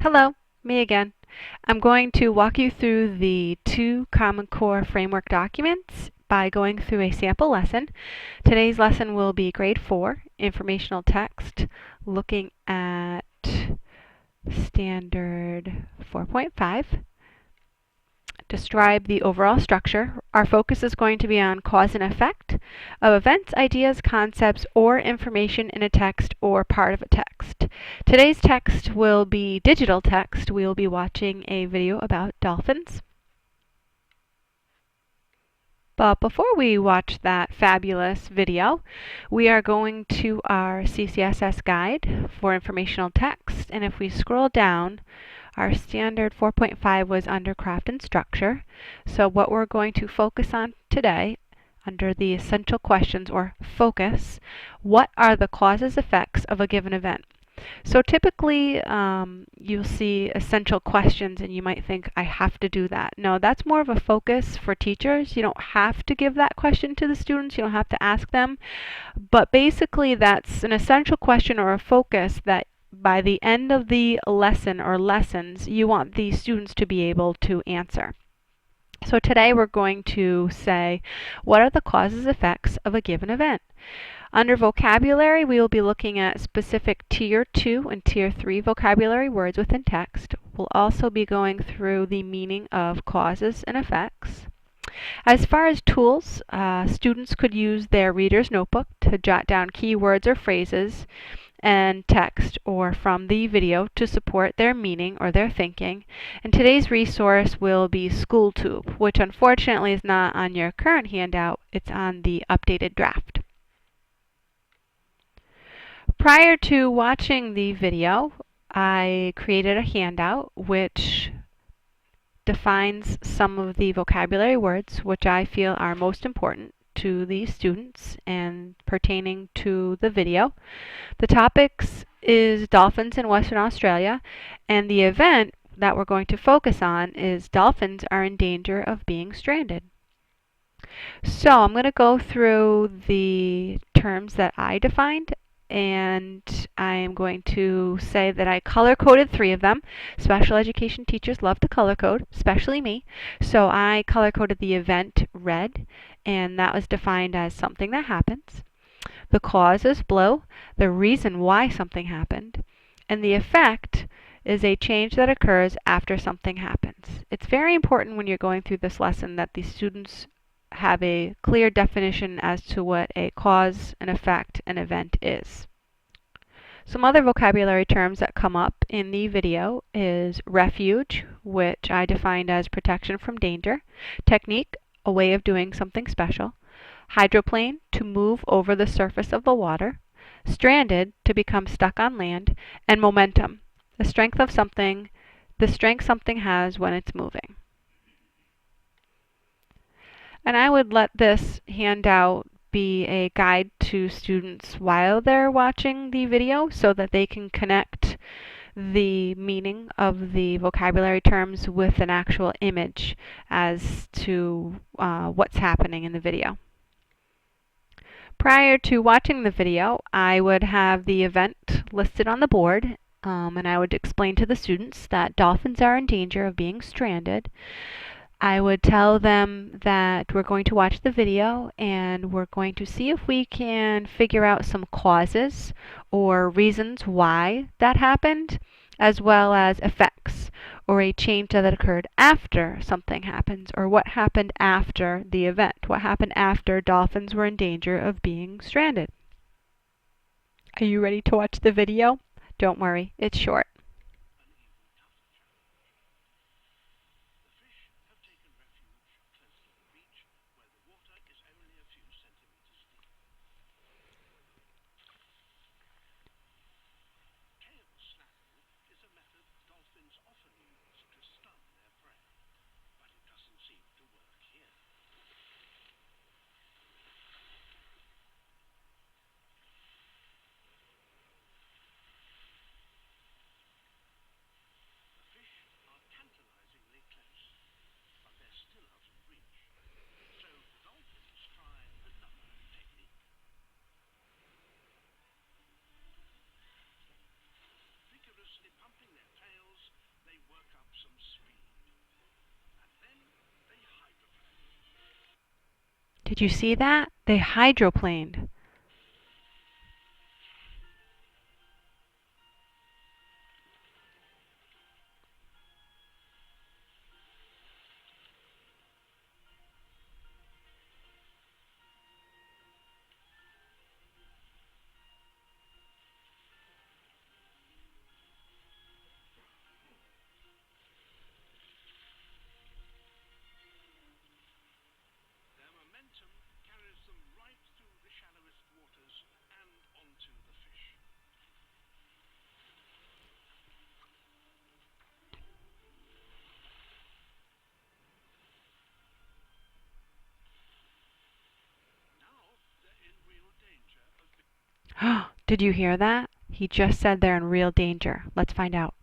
Hello, me again. I'm going to walk you through the two Common Core framework documents by going through a sample lesson. Today's lesson will be grade 4, informational text, looking at standard 4.5. Describe the overall structure. Our focus is going to be on cause and effect of events, ideas, concepts, or information in a text or part of a text. Today's text will be digital text. We will be watching a video about dolphins. But before we watch that fabulous video, we are going to our CCSS guide for informational text. And if we scroll down, our standard 4.5 was under craft and structure. So what we're going to focus on today under the essential questions or focus, what are the causes effects of a given event? So typically you'll see essential questions and you might think, I have to do that. No, that's more of a focus for teachers. You don't have to give that question to the students. You don't have to ask them. But basically that's an essential question or a focus that by the end of the lesson or lessons, you want the students to be able to answer. So today we're going to say, what are the causes effects of a given event? Under vocabulary, we will be looking at specific Tier 2 and Tier 3 vocabulary words within text. We'll also be going through the meaning of causes and effects. As far as tools, students could use their reader's notebook to jot down keywords or phrases and text or from the video to support their meaning or their thinking. And today's resource will be SchoolTube, which unfortunately is not on your current handout. It's on the updated draft. Prior to watching the video, I created a handout which defines some of the vocabulary words which I feel are most important to the students and pertaining to the video. The topics is dolphins in Western Australia, and the event that we're going to focus on is dolphins are in danger of being stranded. So I'm going to go through the terms that I defined, and I am going to say that I color-coded 3 of them. Special education teachers love to color code, especially me. So I color-coded the event red, and that was defined as something that happens. The cause is blue, the reason why something happened, and the effect is a change that occurs after something happens. It's very important when you're going through this lesson that the students have a clear definition as to what a cause, an effect, an event is. Some other vocabulary terms that come up in the video is refuge, which I defined as protection from danger, technique, a way of doing something special, hydroplane, to move over the surface of the water, stranded, to become stuck on land, and momentum, the strength something has when it's moving. And I would let this handout be a guide to students while they're watching the video so that they can connect the meaning of the vocabulary terms with an actual image as to what's happening in the video. Prior to watching the video, I would have the event listed on the board, and I would explain to the students that dolphins are in danger of being stranded. I would tell them that we're going to watch the video and we're going to see if we can figure out some causes or reasons why that happened, as well as effects or a change that occurred after something happens, or what happened after the event, what happened after dolphins were in danger of being stranded. Are you ready to watch the video? Don't worry, it's short. Did you see that? They hydroplaned. Did you hear that? He just said they're in real danger. Let's find out.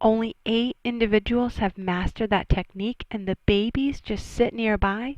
Only 8 individuals have mastered that technique, and the babies just sit nearby?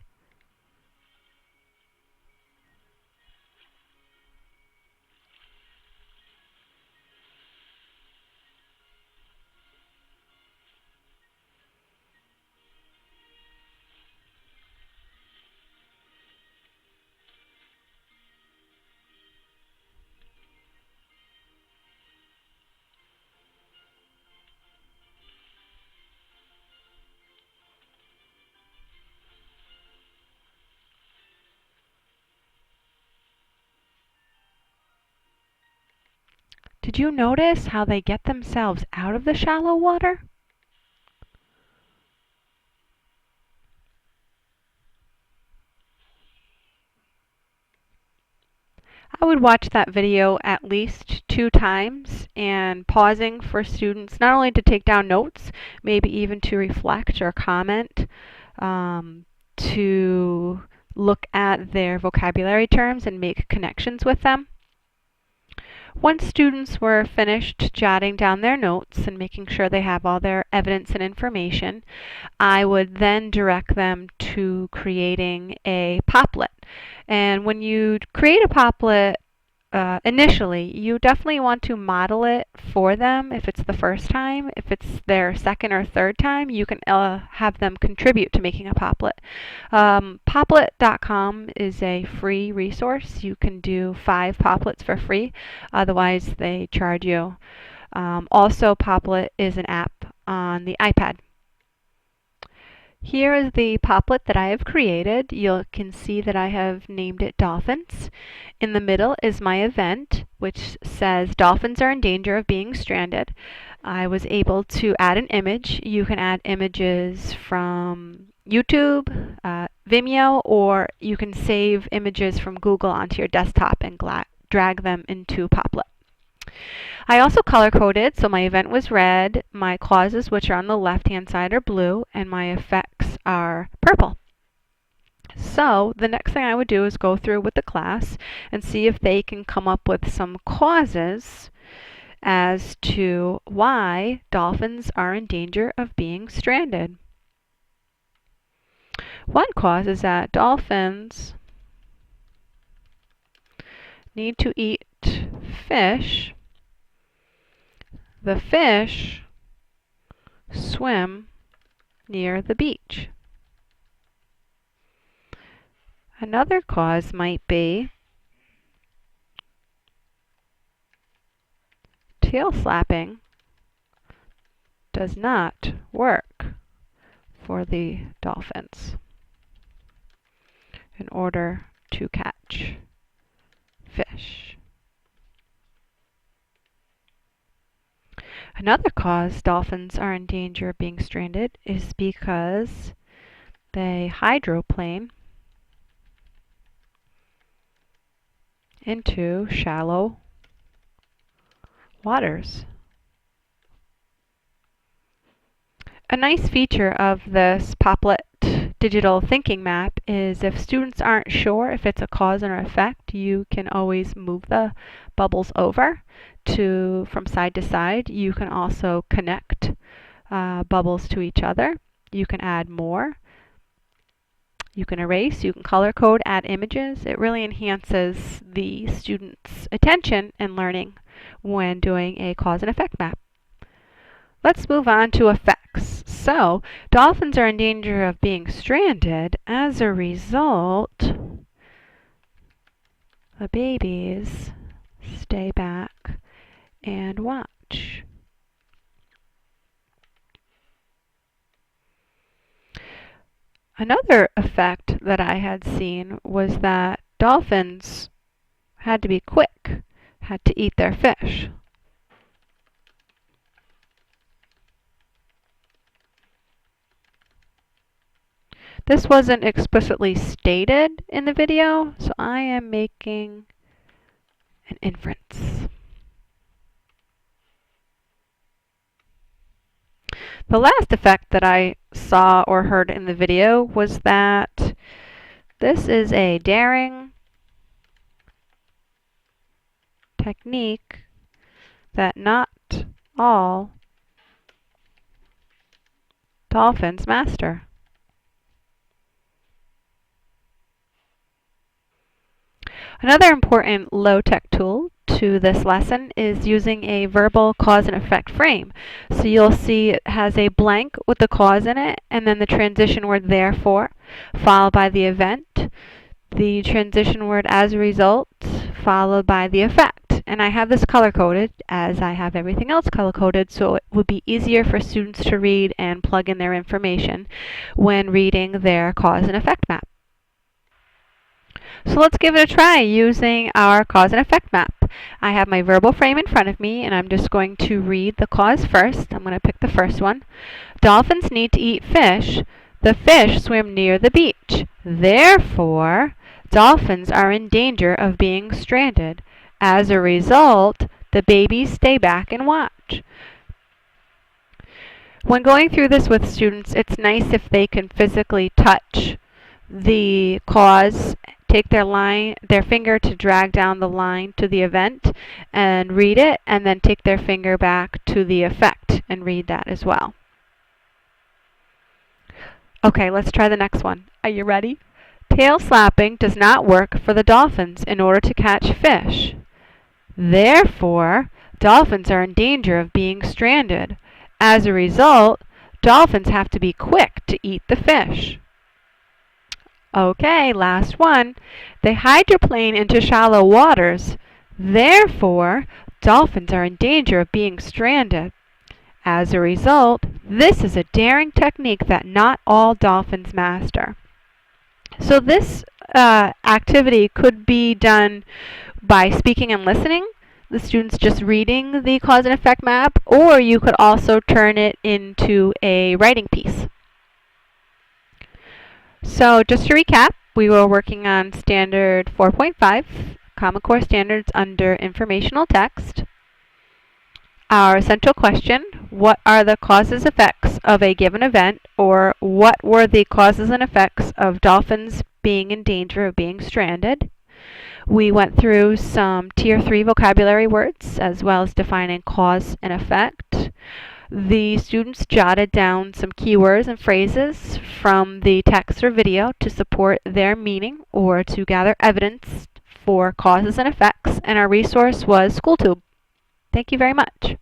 Did you notice how they get themselves out of the shallow water? I would watch that video at least 2 times and pausing for students not only to take down notes, maybe even to reflect or comment, to look at their vocabulary terms and make connections with them. Once students were finished jotting down their notes and making sure they have all their evidence and information, I would then direct them to creating a Poplet. And when you create a Poplet, initially, you definitely want to model it for them if it's the first time. If it's their second or third time, you can have them contribute to making a Poplet. Poplet.com is a free resource. You can do 5 Poplets for free. Otherwise, they charge you. Also, Poplet is an app on the iPad. Here is the Poplet that I have created. You can see that I have named it Dolphins. In the middle is my event, which says Dolphins are in danger of being stranded. I was able to add an image. You can add images from YouTube, Vimeo, or you can save images from Google onto your desktop and drag them into Poplet. I also color coded, so my event was red, my clauses, which are on the left hand side, are blue, and my effects are purple. So the next thing I would do is go through with the class and see if they can come up with some causes as to why dolphins are in danger of being stranded. One cause is that dolphins need to eat fish. The fish swim near the beach. Another cause might be tail slapping does not work for the dolphins in order to catch fish. Another cause dolphins are in danger of being stranded is because they hydroplane into shallow waters. A nice feature of this Poplet digital thinking map is if students aren't sure if it's a cause or effect, you can always move the bubbles over from side to side. You can also connect bubbles to each other. You can add more. You can erase, you can color code, add images. It really enhances the student's attention and learning when doing a cause and effect map. Let's move on to effects. So, dolphins are in danger of being stranded. As a result, the babies stay back and watch. Another effect that I had seen was that dolphins had to be quick, had to eat their fish. This wasn't explicitly stated in the video, so I am making an inference. The last effect that I saw or heard in the video was that this is a daring technique that not all dolphins master. Another important low-tech tool to this lesson is using a verbal cause and effect frame. So you'll see it has a blank with the cause in it, and then the transition word therefore, followed by the event, the transition word as a result, followed by the effect. And I have this color-coded as I have everything else color-coded, so it would be easier for students to read and plug in their information when reading their cause and effect map. So let's give it a try using our cause and effect map. I have my verbal frame in front of me, and I'm just going to read the cause first. I'm going to pick the first one. Dolphins need to eat fish. The fish swim near the beach. Therefore, dolphins are in danger of being stranded. As a result, the babies stay back and watch. When going through this with students, it's nice if they can physically touch the cause, take their finger to drag down the line to the event and read it, and then take their finger back to the effect and read that as well. Okay, let's try the next one. Are you ready? Tail slapping does not work for the dolphins in order to catch fish. Therefore, dolphins are in danger of being stranded. As a result, dolphins have to be quick to eat the fish. Okay, last one. They hydroplane into shallow waters. Therefore, dolphins are in danger of being stranded. As a result, this is a daring technique that not all dolphins master. So this activity could be done by speaking and listening, the students just reading the cause and effect map, or you could also turn it into a writing piece. So just to recap, we were working on Standard 4.5, Common Core Standards under Informational Text. Our central question, what are the causes and effects of a given event, or what were the causes and effects of dolphins being in danger of being stranded? We went through some Tier 3 vocabulary words, as well as defining cause and effect. The students jotted down some keywords and phrases from the text or video to support their meaning or to gather evidence for causes and effects, and our resource was SchoolTube. Thank you very much.